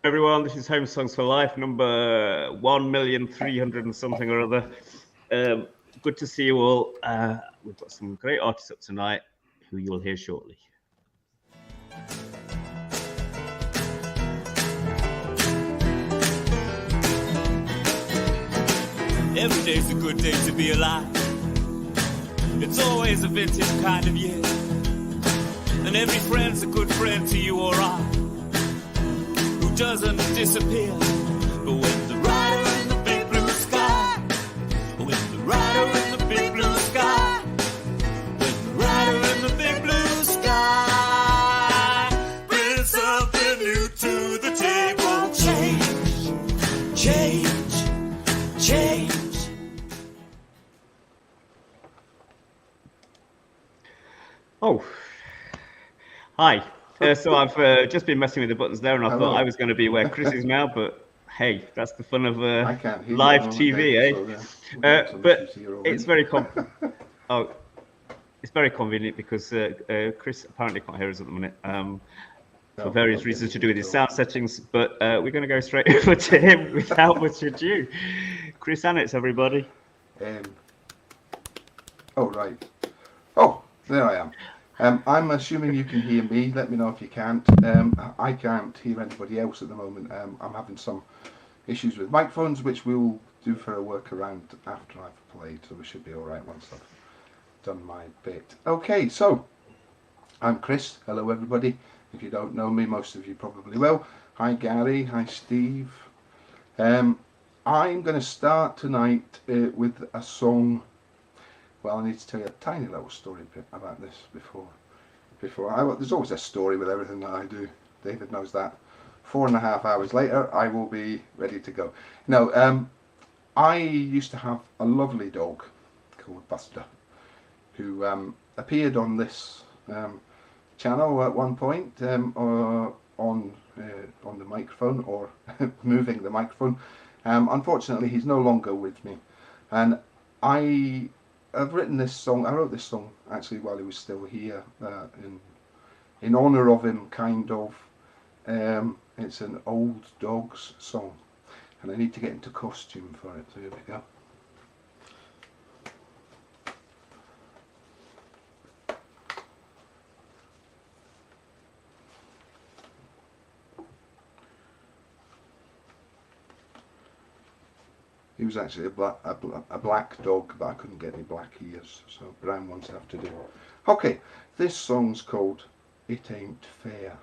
everyone. This is HomeSongs4Life, number 1,300,000 and something or other. Good to see you all. We've got some great artists up tonight who you'll hear shortly. Every day's a good day to be alive. It's always a vintage kind of year. And every friend's a good friend to you or I, who doesn't disappear. But when the rider in the big blue sky, when the rider in the big blue sky, when the rider in the big blue sky brings something new to the table. Change, change, change. Oh, hi. So I've just been messing with the buttons there, and I thought I was going to be where Chris is now, but hey, that's the fun of live TV, eh? But it's very it's very convenient because Chris apparently can't hear us at the minute for various reasons to do with his sound settings. But we're going to go straight over to him without much ado. Chris Annetts, everybody. Oh, right. Oh, there I am. I'm assuming you can hear me. Let me know if you can't. I can't hear anybody else at the moment. I'm having some issues with microphones, which we'll do for a workaround after I've played, so we should be alright once I've done my bit. Okay, so I'm Chris. Hello everybody. If you don't know me, most of you probably will. Hi Gary, hi Steve. I'm going to start tonight with a song. Well, I need to tell you a tiny little story about this before there's always a story with everything that I do. David knows that. 4.5 hours later, I will be ready to go. No, I used to have a lovely dog called Buster, who appeared on this channel at one point, or on the microphone, or moving the microphone. Unfortunately, he's no longer with me, and I've written this song. I wrote this song actually while he was still here, in honour of him, kind of. It's an old dog's song, and I need to get into costume for it. So here we go. He was actually a black dog, but I couldn't get any black ears, so brown ones have to do. Okay, this song's called It Ain't Fair.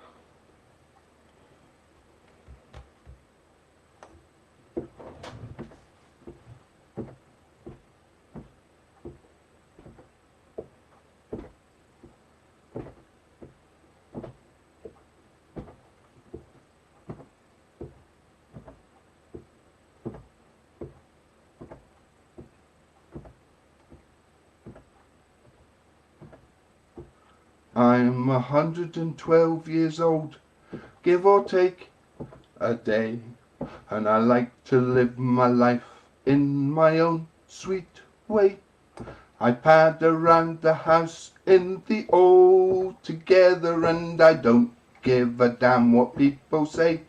I'm 112 years old, give or take a day, and I like to live my life in my own sweet way. I pad around the house in the all together, and I don't give a damn what people say.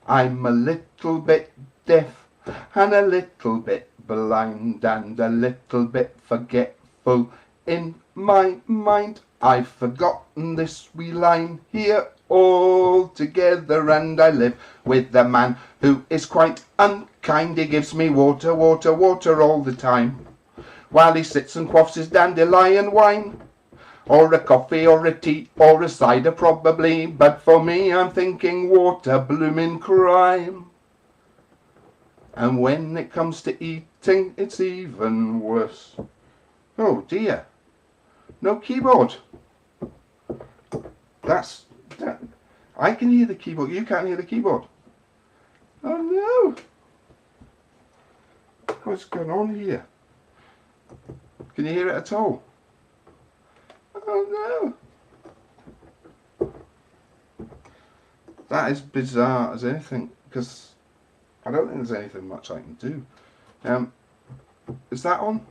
I'm a little bit deaf and a little bit blind and a little bit forgetful. In my mind, I've forgotten this wee line here all together, and I live with a man who is quite unkind. He gives me water, water, water all the time, while he sits and quaffs his dandelion wine, or a coffee, or a tea, or a cider probably, but for me I'm thinking water, blooming crime. And when it comes to eating, it's even worse. Oh dear. No keyboard. That. I can hear the keyboard. You can't hear the keyboard. Oh no. What's going on here? Can you hear it at all? Oh no. That is bizarre as anything, because I don't think there's anything much I can do. Is that on?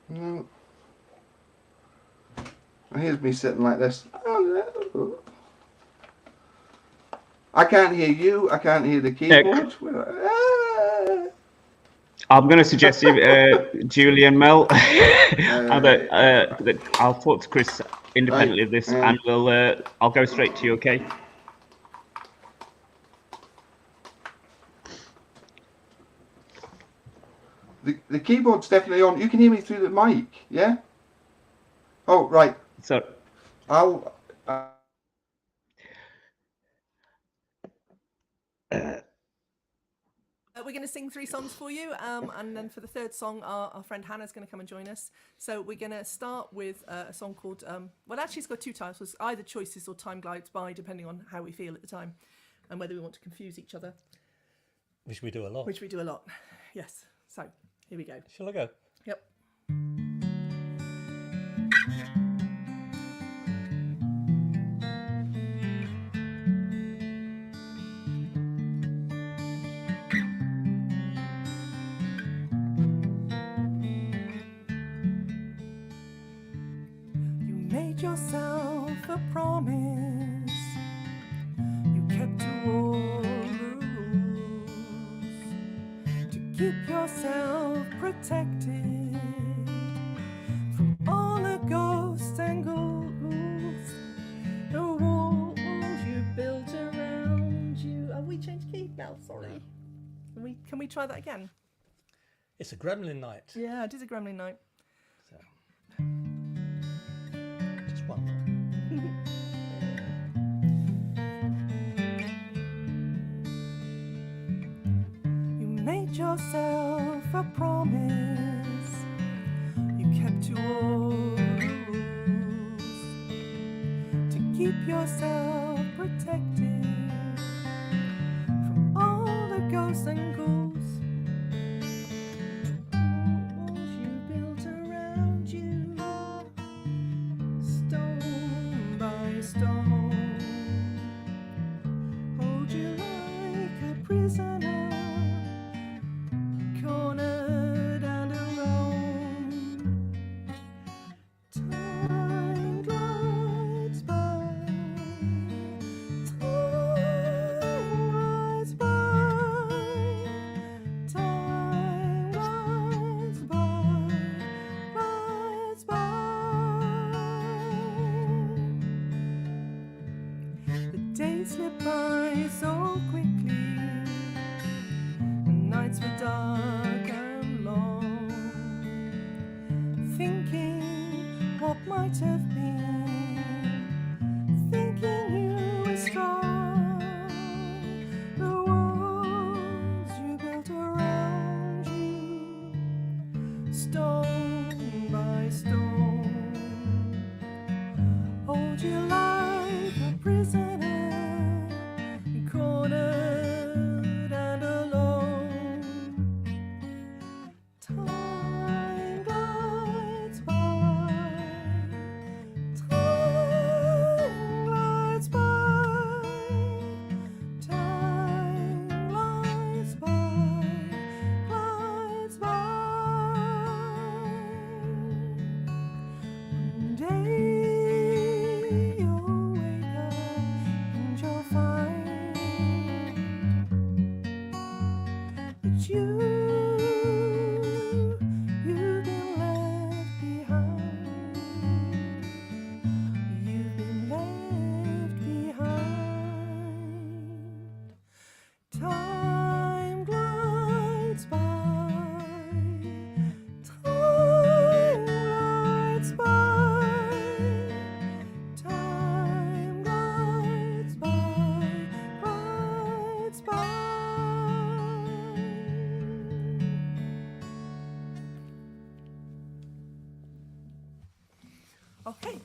No. And here's me sitting like this. Oh no. I can't hear you. I can't hear the keyboard. I'm going to suggest you, Julie and Mel, that I'll talk to Chris independently of this, and I'll go straight to you. Okay. The keyboard's definitely on. You can hear me through the mic, yeah? Oh, right. So I'll. We're going to sing 3 songs for you, and then for the third song, our friend Hannah's going to come and join us. So we're going to start with a song called, well, actually it's got 2 titles, either Choices or Time Glides By, depending on how we feel at the time, and whether we want to confuse each other. Which we do a lot. Which we do a lot, yes. So, here we go. Shall I go? Yep. Yourself a promise, you kept to all the rules, to keep yourself protected from all the ghosts and ghouls, the walls you built around you. Oh, we changed key now, sorry. Can we try that again? It's a gremlin night. Yeah, it is a gremlin night. So. One more. You made yourself a promise, you kept to all the rules, to keep yourself protected from all the ghosts and ghouls. Days slip by so quickly, the nights were dark and long, thinking what might have been, thinking you were strong, the walls you built around you, stone by stone, hold you like a prisoner, cornered and alone. Time glides by, time glides by, time glides by, glides by. One day you'll wake up and you'll find you've been left behind. You've been left behind. Time glides by. Time glides by. Time glides by. Glides by. Okay,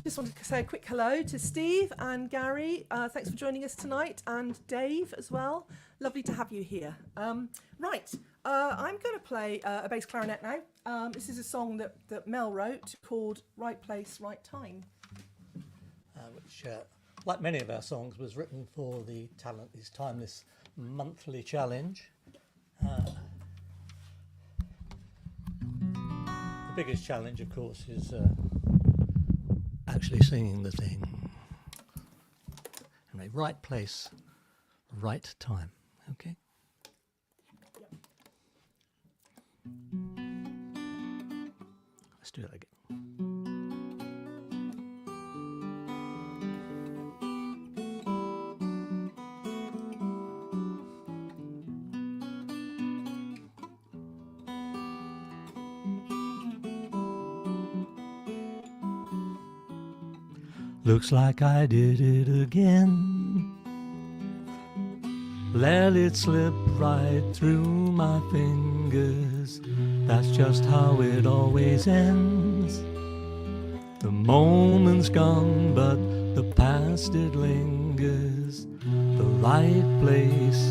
just wanted to say a quick hello to Steve and Gary. Thanks for joining us tonight, and Dave as well. Lovely to have you here. Right, I'm going to play a bass clarinet now. This is a song that Mel wrote called Right Place, Right Time. Which, like many of our songs, was written for the Talent is Timeless monthly challenge. The biggest challenge, of course, is actually singing the thing. Anyway, Right Place, right time. Okay. Let's do that again. Looks like I did it again. Let it slip right through my fingers. That's just how it always ends. The moment's gone, but the past it lingers. The right place,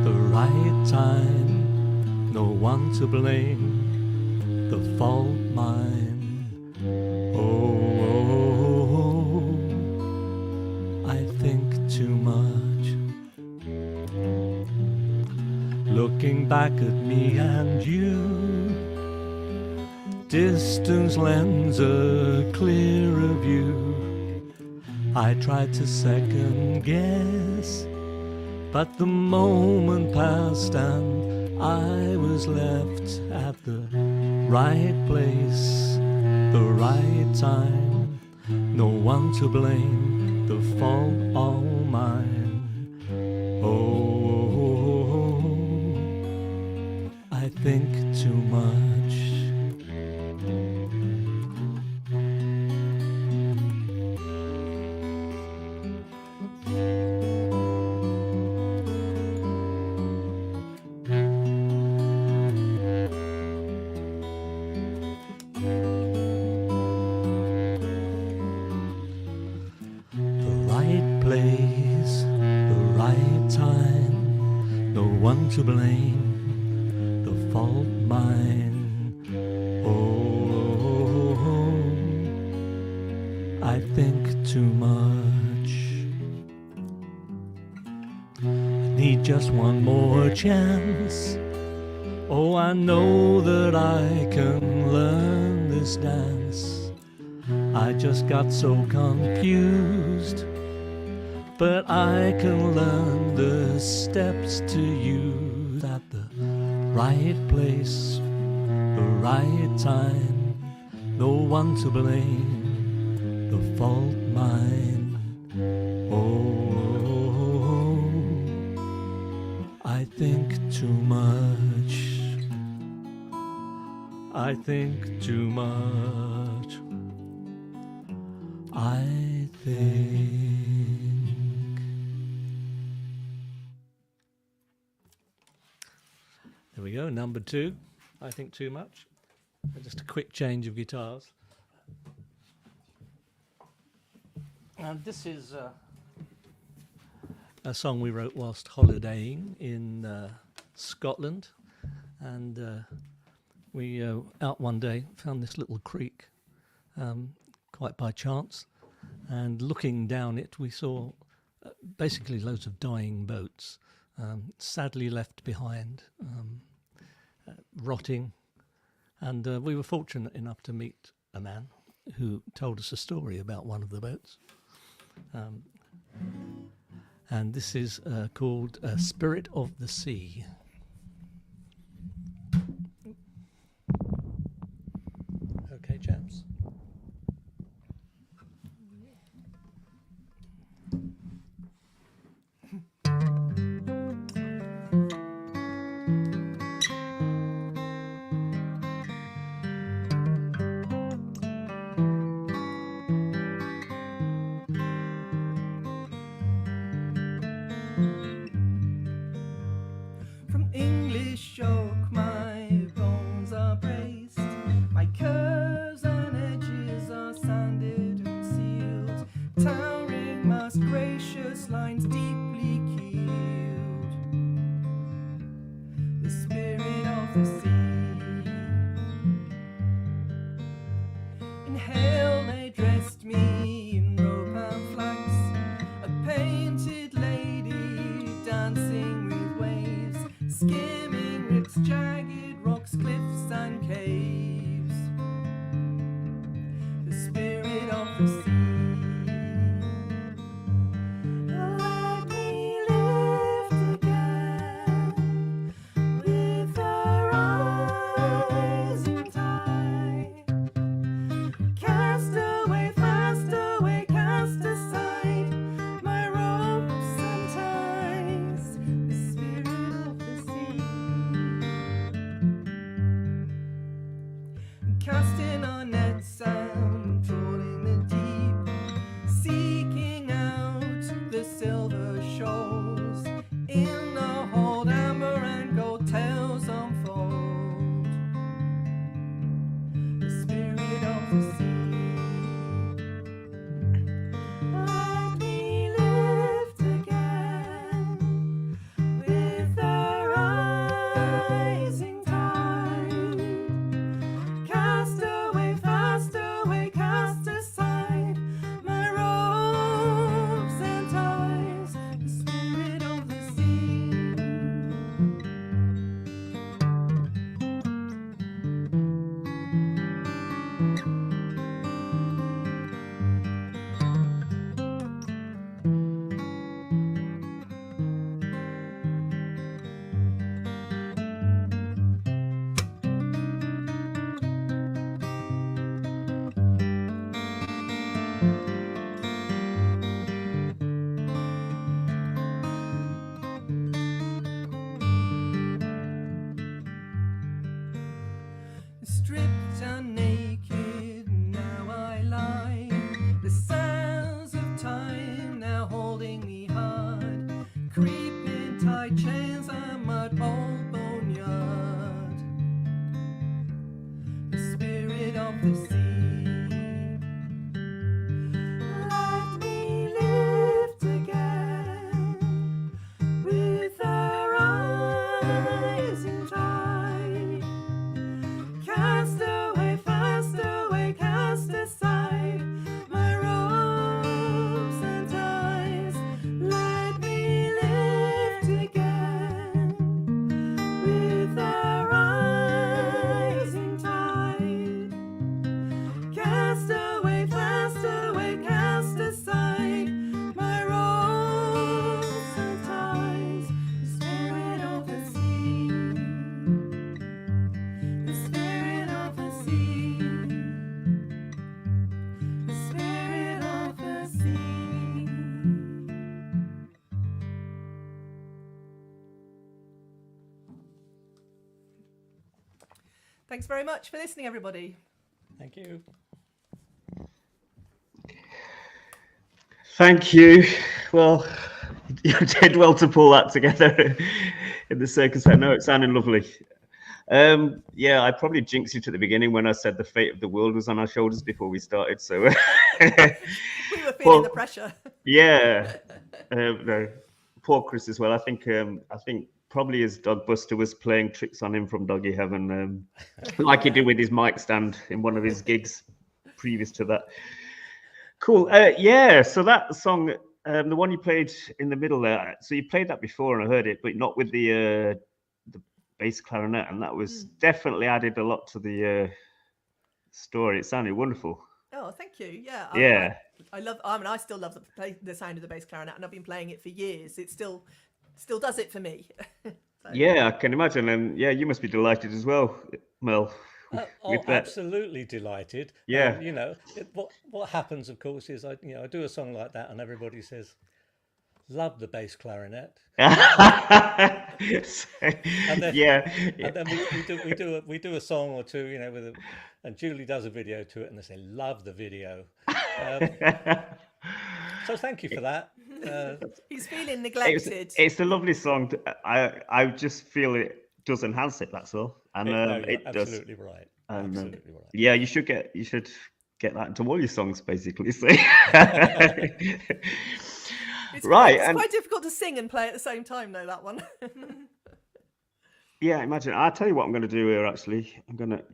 the right time. No one to blame, the fault mine. I think too much. Looking back at me and you, distance lends a clearer view. I tried to second guess, but the moment passed and I was left at the right place, the right time. No one to blame, the fault all mine. I think too much. To blame, the fault mine. I think too much. I need just one more chance. Oh, I know that I can learn this dance. I just got so confused, but I can learn the steps to use at the right place, the right time. No one to blame, the fault mine. I think too much. I think too much. I think. There we go, number 2. I think too much. Just a quick change of guitars. And this is a song we wrote whilst holidaying in Scotland. And we out one day found this little creek, quite by chance. And looking down it, we saw basically loads of dying boats, sadly left behind, rotting. And we were fortunate enough to meet a man who told us a story about one of the boats. And this is called Spirit of the Sea. Okay, chaps. From English oak my bones are braced, my curves and edges are sanded and sealed, towering mass gracious lines deeply keeled. The spirit of the sea. In hail they dressed me in rope and flags, a painted lady dancing with waves, skimming rips, jagged rocks, cliffs and caves. The spirit of the sea. Let me live Thanks very much for listening, everybody. Thank you. Thank you. Well, you did well to pull that together in the circus. I know it sounded lovely. Yeah, I probably jinxed it at the beginning when I said the fate of the world was on our shoulders before we started. So we were feeling the pressure. Yeah, no, poor Chris as well. I think probably his dog Buster was playing tricks on him from Doggy Heaven, like he did with his mic stand in one of his gigs previous to that. Cool. Yeah. So that song, the one you played in the middle there. So you played that before, and I heard it, but not with the bass clarinet, and that was definitely added a lot to the story. It sounded wonderful. Oh, thank you. Yeah. Yeah. I love. I mean, I still love the sound of the bass clarinet, and I've been playing it for years. It still does it for me. So. Yeah, I can imagine, and yeah, you must be delighted as well, Mel. Absolutely delighted. Yeah. You know, what happens, of course, is I do a song like that, and everybody says, "Love the bass clarinet." And then we do a song or two, you know, and Julie does a video to it, and they say, "Love the video." So thank you for that. He's feeling neglected. It's a lovely song. I just feel it does enhance it. That's all, and it absolutely does. Right. And, absolutely right. Yeah, you should get that into all your songs, basically. So. It's quite difficult to sing and play at the same time, though, that one. Yeah, imagine. I'll tell you what I'm going to do here, actually. I'm going to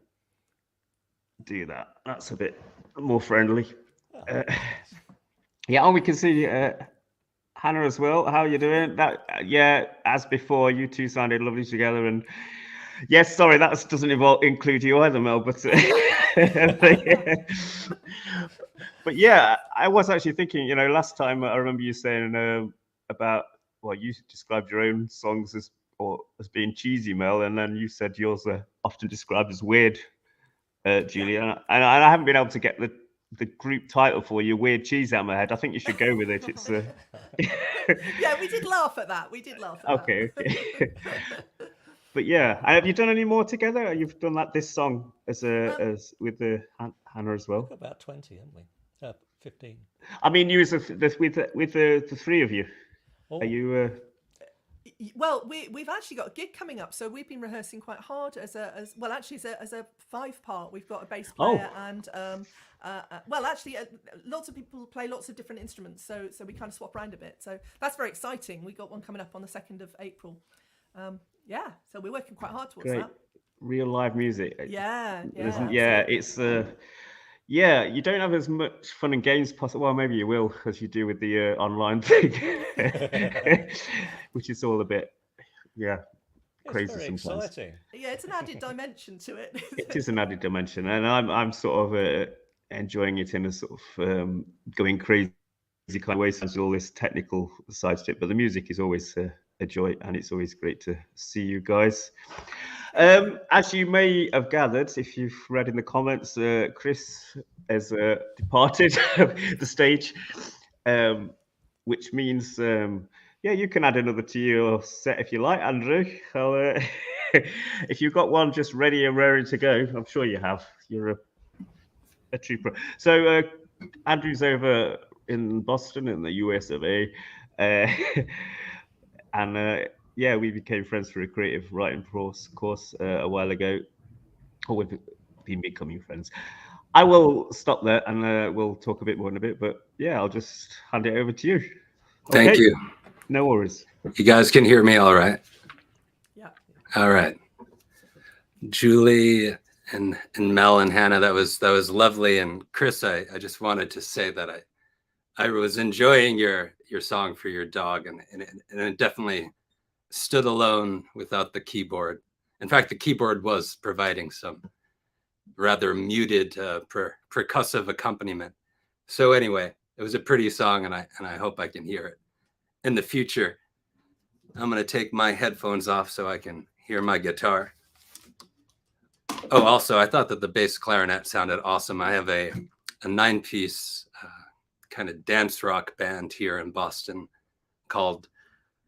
do that. That's a bit more friendly. Yeah, and we can see Hannah as well. How are you doing? Yeah, as before, you two sounded lovely together. And yes, sorry, that doesn't include you either, Mel, but... But yeah, I was actually thinking, you know, last time I remember you saying about, well, you described your own songs as being cheesy, Mel, and then you said yours are often described as weird, Julia. And I haven't been able to get the group title for you, Weird Cheese, out of my head. I think you should go with it. It's Yeah, we did laugh at that. Okay. But yeah, have you done any more together? You've done this song as with the Hannah as well. About 20, haven't we? 15. I mean, you with the three of you. Are you? Well, we've actually got a gig coming up, so we've been rehearsing quite hard as a 5-part. We've got a bass player and lots of people play lots of different instruments, so we kind of swap around a bit. So that's very exciting. We got one coming up on the 2nd of April. Yeah, so we're working quite hard towards that. Real live music. Yeah, it's yeah, you don't have as much fun and games possible. Well, maybe you will, as you do with the online thing, which is all a bit, crazy very sometimes. Exciting. Yeah, it's an added dimension to it. It is an added dimension, and I'm sort of enjoying it in a sort of going crazy kind of way. So there's all this technical side to it, but the music is always a joy, and it's always great to see you guys. As you may have gathered, if you've read in the comments, Chris has departed the stage, which means, you can add another to your set if you like, Andrew. If you've got one just ready and raring to go, I'm sure you have. You're a trooper. So Andrew's over in Boston in the US of A. And we became friends through a creative writing course a while ago. Or we've been becoming friends. I will stop there and we'll talk a bit more in a bit. But yeah, I'll just hand it over to you. Thank you. No worries. You guys can hear me all right? Yeah. All right. Julie and Mel and Hannah, that was lovely. And Chris, I just wanted to say that I was enjoying your song for your dog, and it definitely stood alone without the keyboard. In fact, the keyboard was providing some rather muted percussive accompaniment. So anyway, it was a pretty song, and I hope I can hear it in the future. I'm going to take my headphones off so I can hear my guitar. Oh, also, I thought that the bass clarinet sounded awesome. I have a 9-piece kind of dance rock band here in Boston called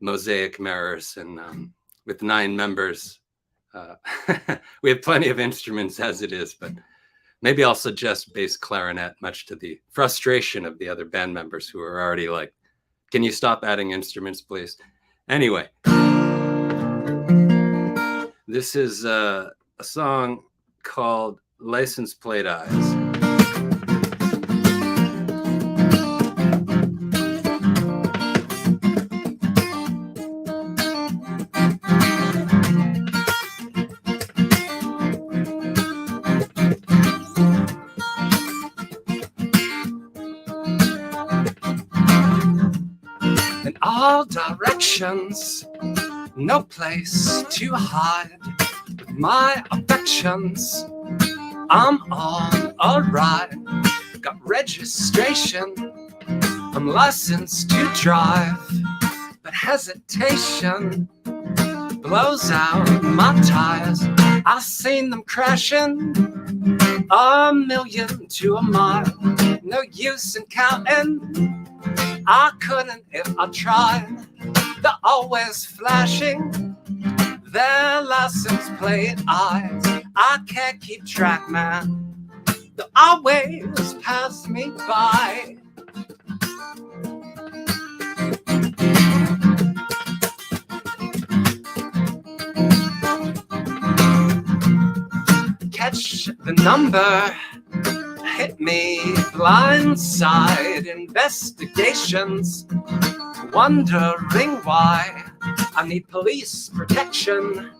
Mosaic Mirrors, and with 9 members. We have plenty of instruments as it is, but maybe I'll suggest bass clarinet, much to the frustration of the other band members who are already like, can you stop adding instruments, please? Anyway, this is a song called License Plate Eyes. In all directions, no place to hide. With my affections, I'm on a ride. Got registration, I'm licensed to drive. But hesitation blows out my tires. I've seen them crashing 1,000,000 to a mile. No use in counting, I couldn't if I tried. They're always flashing their license plate eyes. I can't keep track, man. They always pass me by. Catch the number, hit me blindside. Investigations, wondering why I need police protection.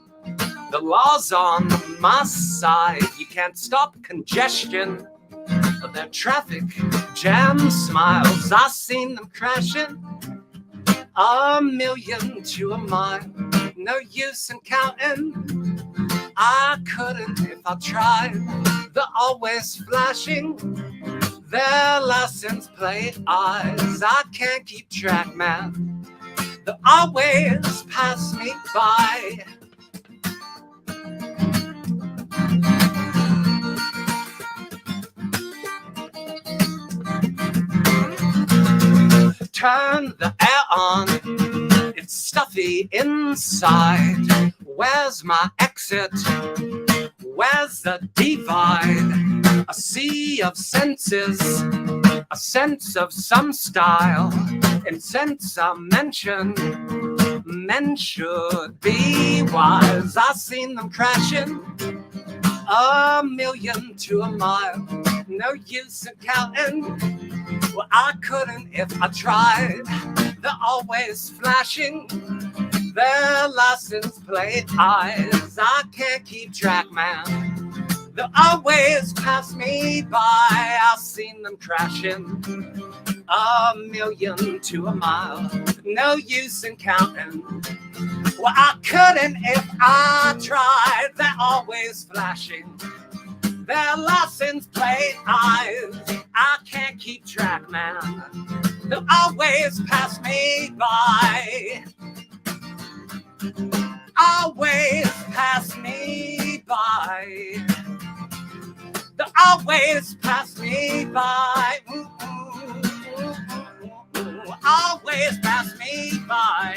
The law's on my side. You can't stop congestion, but their traffic jam smiles. I've seen them crashing 1,000,000 to a mile. No use in counting, I couldn't if I tried. They're always flashing their license plate eyes. I can't keep track, man. They always pass me by. Turn the air on, it's stuffy inside. Where's my exit? Where's the divide? A sea of senses, a sense of some style. In sense I mention, men should be wise. I've seen them crashing 1,000,000 to a mile. No use in counting, well, I couldn't if I tried. They're always flashing their license plate eyes. I can't keep track, man. They always pass me by. I've seen them crashing 1,000,000 to a mile. No use in counting, well, I couldn't if I tried. They're always flashing their license plate eyes. I can't keep track, man. They always pass me by. Always pass me by. They always pass me by. Always pass me by.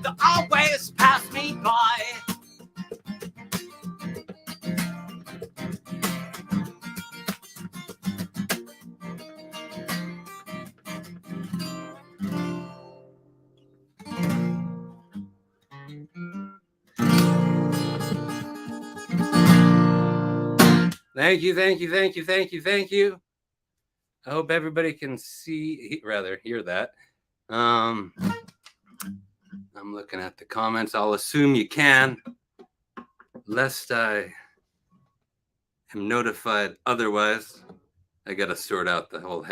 They always pass me by. Thank you, thank you, thank you, thank you, thank you. I hope everybody can hear that. I'm looking at the comments. I'll assume you can, lest I am notified otherwise. I got to sort out the whole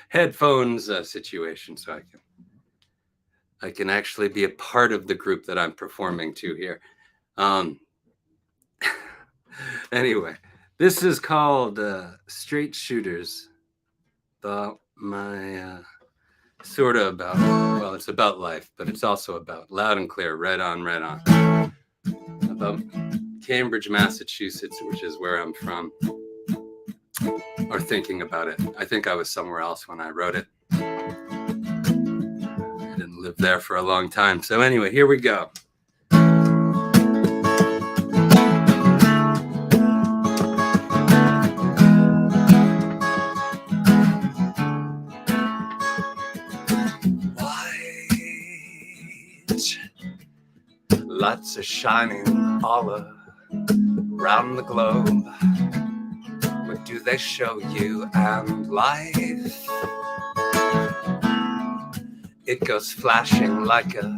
headphones situation so I can actually be a part of the group that I'm performing to here. Anyway, this is called Straight Shooters. Sort of about, well, it's about life, but it's also about Loud and Clear, Right On, Right On. About Cambridge, Massachusetts, which is where I'm from, or thinking about it. I think I was somewhere else when I wrote it. I didn't lived there for a long time. So anyway, here we go. Lights are shining all around the globe. What do they show you? And life, it goes flashing like a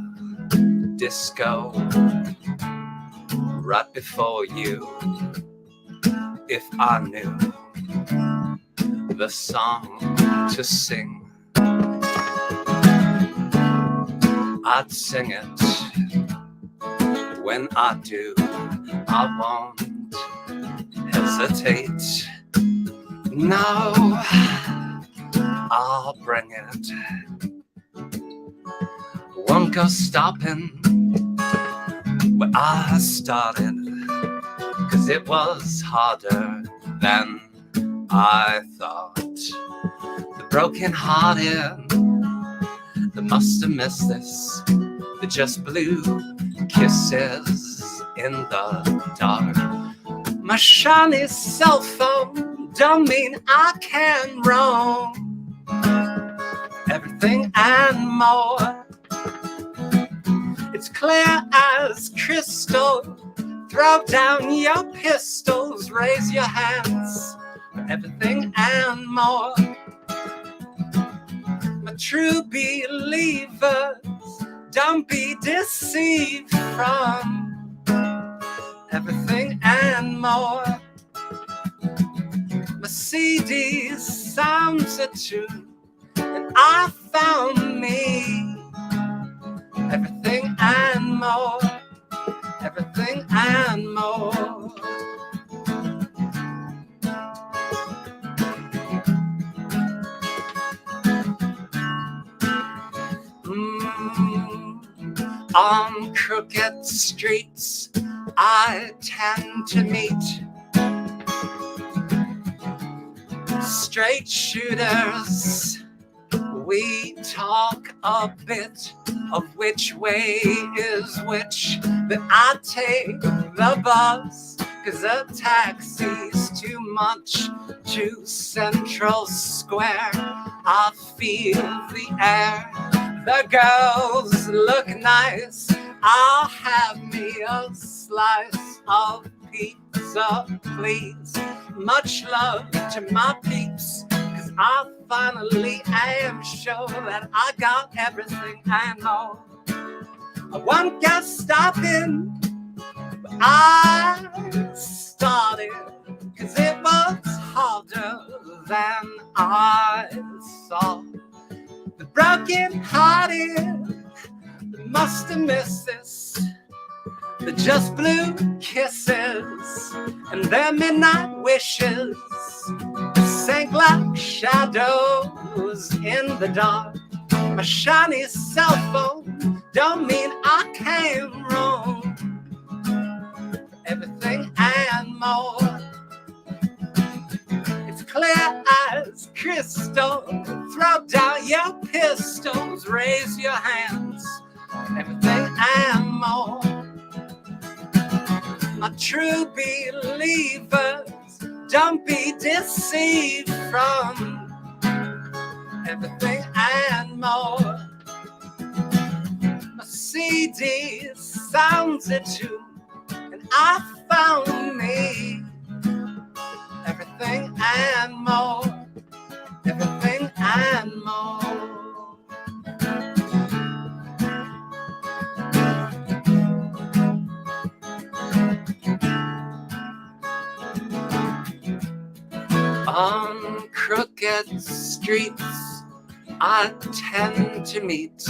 disco right before you. If I knew the song to sing, I'd sing it. When I do, I won't hesitate. No, I'll bring it. Won't go stopping where I started, 'cause it was harder than I thought. The broken-hearted, they must have missed this. They just blew kisses in the dark. My shiny cell phone don't mean I can roam. Everything and more. It's clear as crystal. Throw down your pistols, raise your hands for everything and more. My true believers, don't be deceived from everything and more. My CD sounds a tune, and I found me. Everything and more. Everything and more. On crooked streets I tend to meet straight shooters. We talk a bit of which way is which, but I take the bus 'cause a taxi's too much to Central Square. I feel the air. The girls look nice. I'll have me a slice of pizza, please. Much love to my peeps, 'cause I finally am sure that I got everything I know. I won't get stopping, but I started, 'cause it was harder than I saw. The broken-hearted, they must have missed this. They just blew kisses, and their midnight wishes sank like shadows in the dark. My shiny cell phone don't mean I can't roam. Everything and more. It's clear as crystal. Throw down your pistols, raise your hands. Everything and more. My true believers, don't be deceived from everything and more. My CD sounds a tune, and I found me. Everything and more. Everything and more. On crooked streets I tend to meet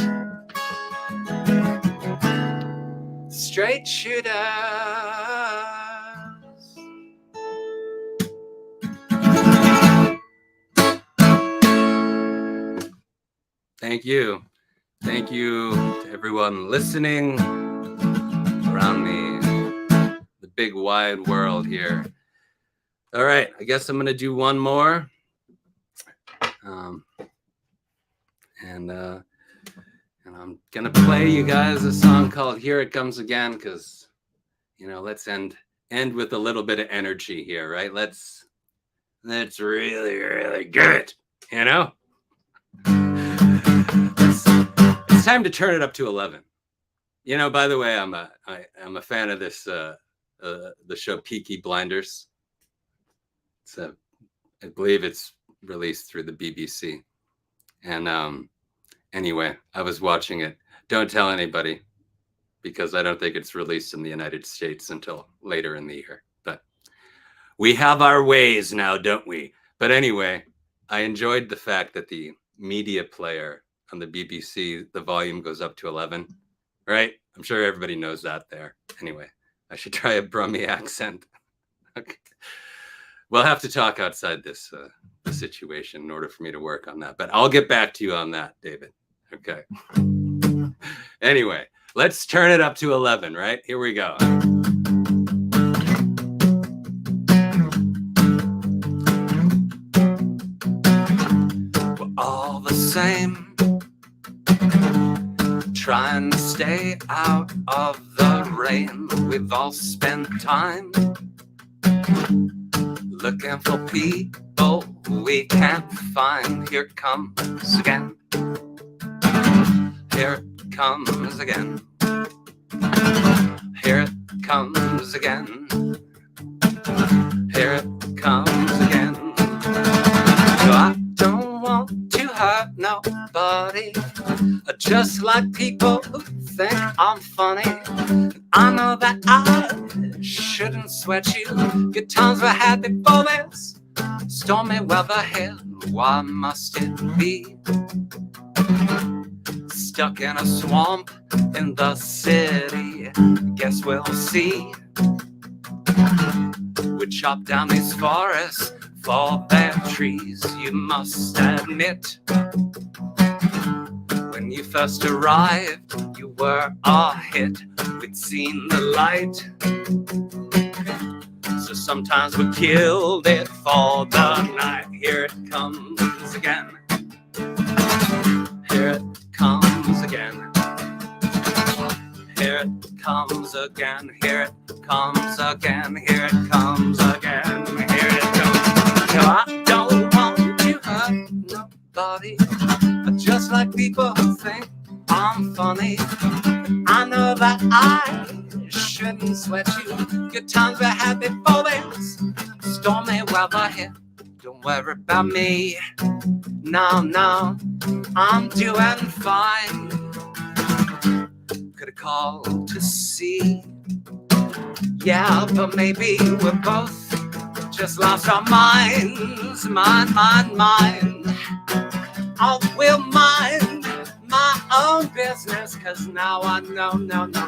straight shooters. Thank you. Thank you to everyone listening around the big wide world here. All right, I guess I'm gonna do one more. And I'm gonna play you guys a song called Here It Comes Again, because, you know, let's end with a little bit of energy here, right? Let's really, really get it, you know? It's time to turn it up to 11. You know, by the way, I'm a fan of this the show Peaky Blinders. I believe it's released through the BBC. And anyway, I was watching it. Don't tell anybody, because I don't think it's released in the United States until later in the year. But we have our ways now, don't we? But anyway, I enjoyed the fact that the media player on the BBC, the volume goes up to 11, right? I'm sure everybody knows that there. Anyway, I should try a Brummie accent. Okay. We'll have to talk outside this situation in order for me to work on that. But I'll get back to you on that, David. Okay. Anyway, let's turn it up to 11, right? Here we go. We're all the same, trying to stay out of the rain. We've all spent time looking for people we can't find. Here it comes again. Here it comes again. Here it comes again. Here it comes again. So I don't want to hurt nobody. I just like people who think I'm funny. I know that I shouldn't sweat you. Good times were had before this stormy weather hit. Why must it be stuck in a swamp in the city? Guess we'll see. We chop down these forests for their trees. You must admit, when you first arrived, you were a hit. We'd seen the light, so sometimes we killed it for the night. Here it comes again. Here it comes again. Here it comes again. Here it comes again. Here it comes again. Here it comes. No, I don't want to hurt nobody. I just like people who think I'm funny. I know that I shouldn't sweat you. Good times we had before this stormy weather hit. Don't worry about me. No, no, I'm doing fine. Could have called to see. Yeah, but maybe we're both just lost our minds. Mind. I will mind my own business, cause now I know, no. I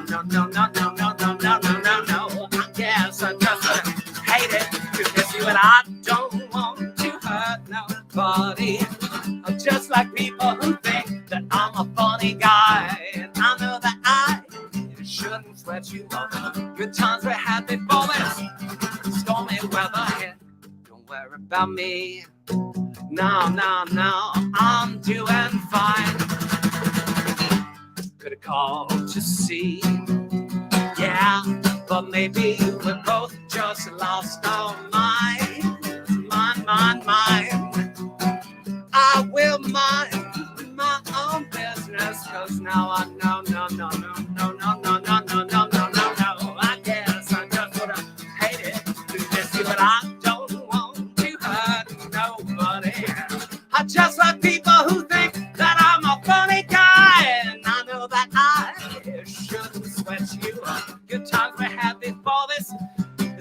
guess I just hate it to miss you, and I don't want to hurt nobody. I'm just like people who think that I'm a funny guy, and I know that I shouldn't sweat you off. Good times we had before this stormy weather hit. Don't worry about me. No, I'm doing fine. Could have called to see. Yeah, but maybe we're both just lost our minds. Mind. I will mind my own business, cause now I know, no. I guess I just would have hated to miss you, but I don't want to hurt nobody. I just like people who think that I'm a funny guy, and I know that I shouldn't sweat you. Good times we had before this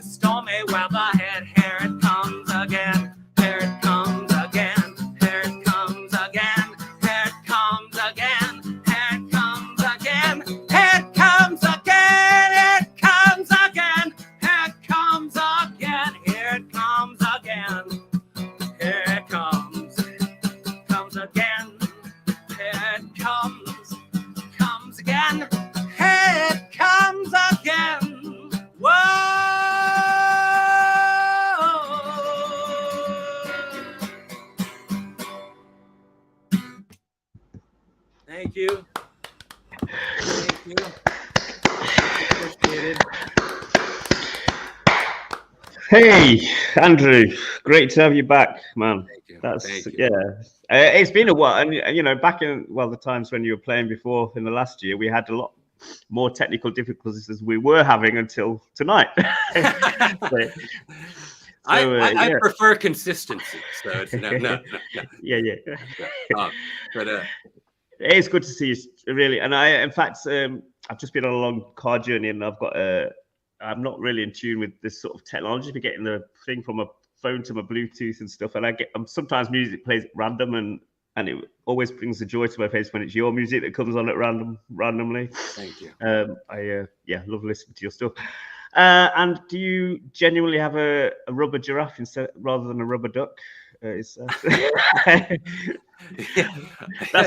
stormy weather hit. Here it comes again. Here it comes again. Here it comes again. Here it comes again. Here it comes again. Here it comes again. It comes again. Here it comes again. Here it comes again. Here it comes again. Here it comes again. Here it comes again. Whoa! Thank you. Thank you. Appreciate it. Hey, Andrew, great to have you back, man. Thank you. That's Thank you. yeah. It's been a while, and you know, back in the times when you were playing before in the last year, we had a lot more technical difficulties as we were having until tonight. I prefer consistency, so it's no. Yeah. But it's good to see you, really. And in fact, I've just been on a long car journey, and I'm not really in tune with this sort of technology for getting the thing from a phone to my Bluetooth and stuff. And sometimes music plays at random, and it always brings the joy to my face when it's your music that comes on at randomly. Thank you. I love listening to your stuff. And do you genuinely have a rubber giraffe rather than a rubber duck? That's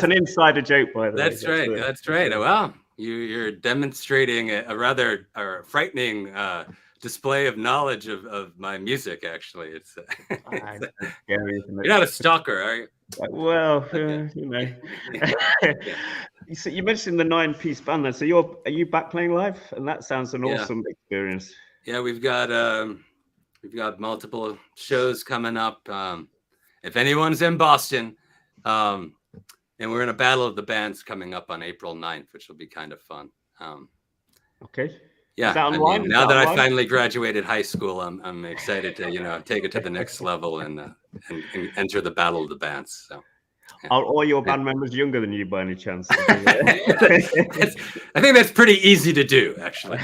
an insider joke, by the way. That's right. That's right. Well, you're demonstrating a rather frightening display of knowledge of my music. Actually, it's scary, isn't it? You're not a stalker, are you? Well, you know. So you mentioned the 9-piece band then. So are you back playing live? And that sounds an awesome experience. Yeah, we've got multiple shows coming up. If anyone's in Boston, and we're in a battle of the bands coming up on April 9th, which will be kind of fun. Okay. Yeah, I mean, now that I finally graduated high school, I'm excited to take it to the next level and enter the battle of the bands. So. Yeah. Are all your band members younger than you by any chance? I think that's pretty easy to do, actually.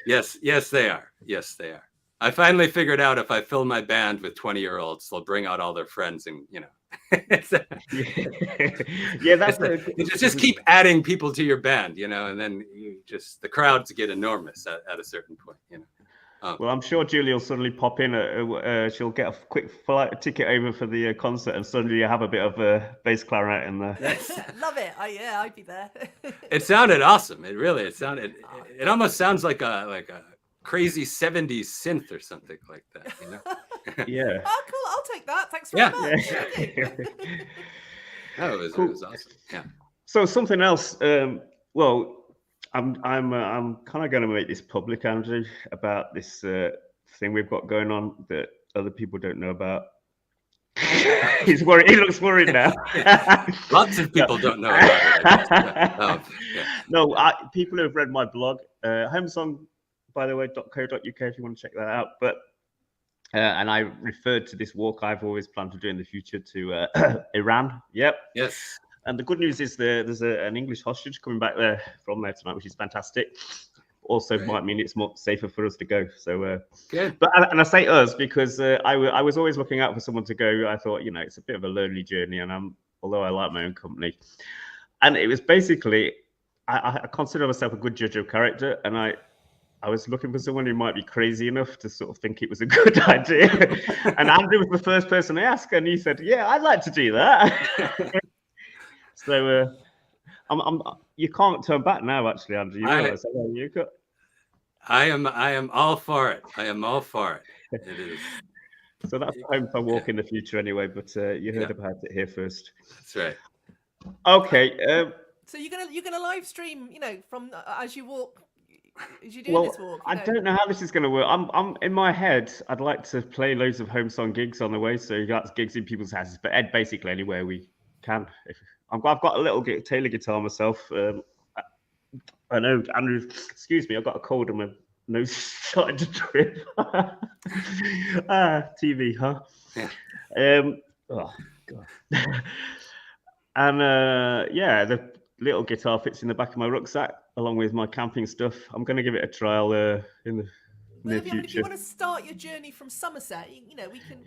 Yes, they are. Yes, they are. I finally figured out if I fill my band with 20-year-olds, they'll bring out all their friends, and just keep adding people to your band, and then the crowds get enormous at a certain point, Well, I'm sure Julie will suddenly pop in. She'll get a quick flight ticket over for the concert, and suddenly you have a bit of a bass clarinet in there. Love it. I'd be there. It sounded awesome. It almost sounds like a crazy 70s synth or something like that. Yeah. Oh, cool. I'll take that. Thanks very much. It was awesome. Yeah. So something else. Well. I'm kind of going to make this public, Andrew, about this thing we've got going on that other people don't know about. He's worried. He looks worried now. Lots of people don't know about it. No, people who have read my blog, HomeSong, by the way, .co.uk, if you want to check that out. But and I referred to this walk I've always planned to do in the future to Iran. Yep. Yes. And the good news is there's an English hostage coming back from there tonight, which is fantastic. Also, might mean it's more safer for us to go. So, good. But I say us because I was always looking out for someone to go. I thought, it's a bit of a lonely journey, and although I like my own company, and it was basically I consider myself a good judge of character, and I was looking for someone who might be crazy enough to sort of think it was a good idea. And Andrew was the first person I asked, and he said, "Yeah, I'd like to do that." So you can't turn back now, actually, Andrew. I am all for it. I am all for it. It is. So that's the HomeSong walk in the future, anyway. But you heard about it here first. That's right. Okay. So you're gonna live stream, from as you walk. As you do this walk. I don't know how this is going to work. I'm in my head. I'd like to play loads of HomeSong gigs on the way. So you got gigs in people's houses, but basically anywhere we can. I've got a little Taylor guitar myself. I know, Andrew, excuse me, I've got a cold and my nose started to drip. TV, huh? Yeah. Oh, God. And the little guitar fits in the back of my rucksack along with my camping stuff. I'm going to give it a trial in the near future. If you want to start your journey from Somerset, we can.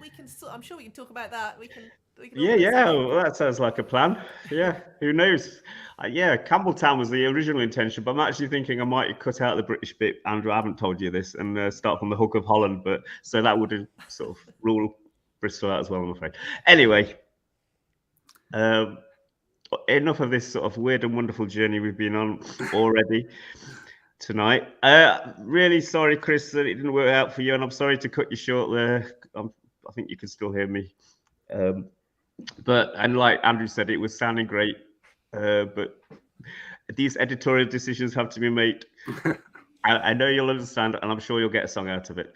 I'm sure we can talk about that. We can. Well, that sounds like a plan. Yeah, who knows? Campbelltown was the original intention, but I'm actually thinking I might cut out the British bit. Andrew, I haven't told you this, and start from the Hook of Holland, but so that would sort of rule Bristol out as well, I'm afraid. Anyway, enough of this sort of weird and wonderful journey we've been on already tonight. Really sorry, Chris, that it didn't work out for you, and I'm sorry to cut you short there. I think you can still hear me. And like Andrew said, it was sounding great, but these editorial decisions have to be made. I know you'll understand, and I'm sure you'll get a song out of it.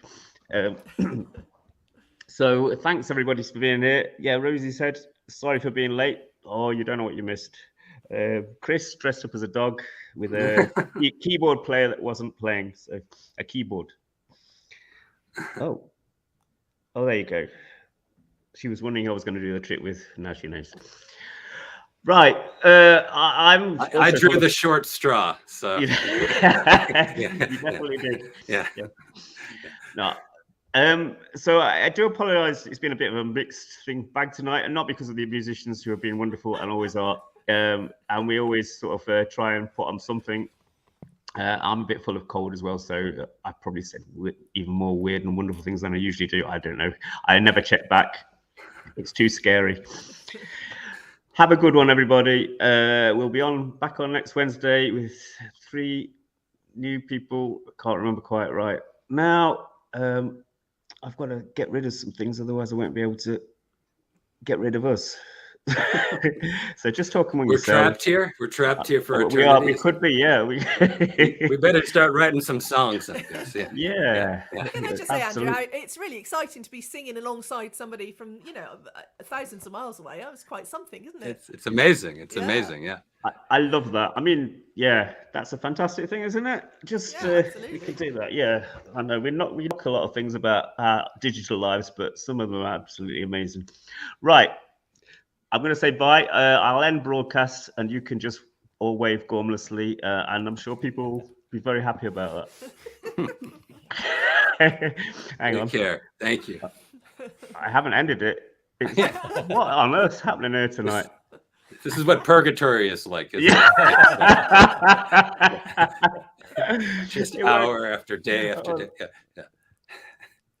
So thanks everybody for being here. Yeah, Rosie said, sorry for being late. Oh, you don't know what you missed. Chris dressed up as a dog with a keyboard player that wasn't playing, so a keyboard. Oh, there you go. She was wondering who I was going to do the trick with. Now she knows. Right, I drew the short straw, so you definitely did. Yeah. No. So I do apologize. It's been a bit of a mixed thing bag tonight, and not because of the musicians who have been wonderful and always are. And we always sort of try and put on something. I'm a bit full of cold as well, so I probably said even more weird and wonderful things than I usually do. I don't know. I never check back. It's too scary. Have a good one, everybody. We'll be back on next Wednesday with 3 new people. I can't remember quite right now. I've got to get rid of some things, otherwise I won't be able to get rid of us. So just talk among yourselves. We're trapped here for eternity. We are. We could be. Yeah. We better start writing some songs, I guess. Yeah. Can I just say, Andrew, it's really exciting to be singing alongside somebody from thousands of miles away. That was quite something, isn't it? It's amazing. It's amazing. Yeah. I love that. I mean, yeah, that's a fantastic thing, isn't it? Just we could do that. Yeah, I know we talk a lot of things about our digital lives, but some of them are absolutely amazing. Right. I'm going to say bye. I'll end broadcast, and you can just all wave gormlessly, and I'm sure people will be very happy about that. Hang on. Take care. Thank you. I haven't ended it. What on earth's happening here tonight? This is what purgatory is like. Isn't it? Just hour after day after day. Yeah.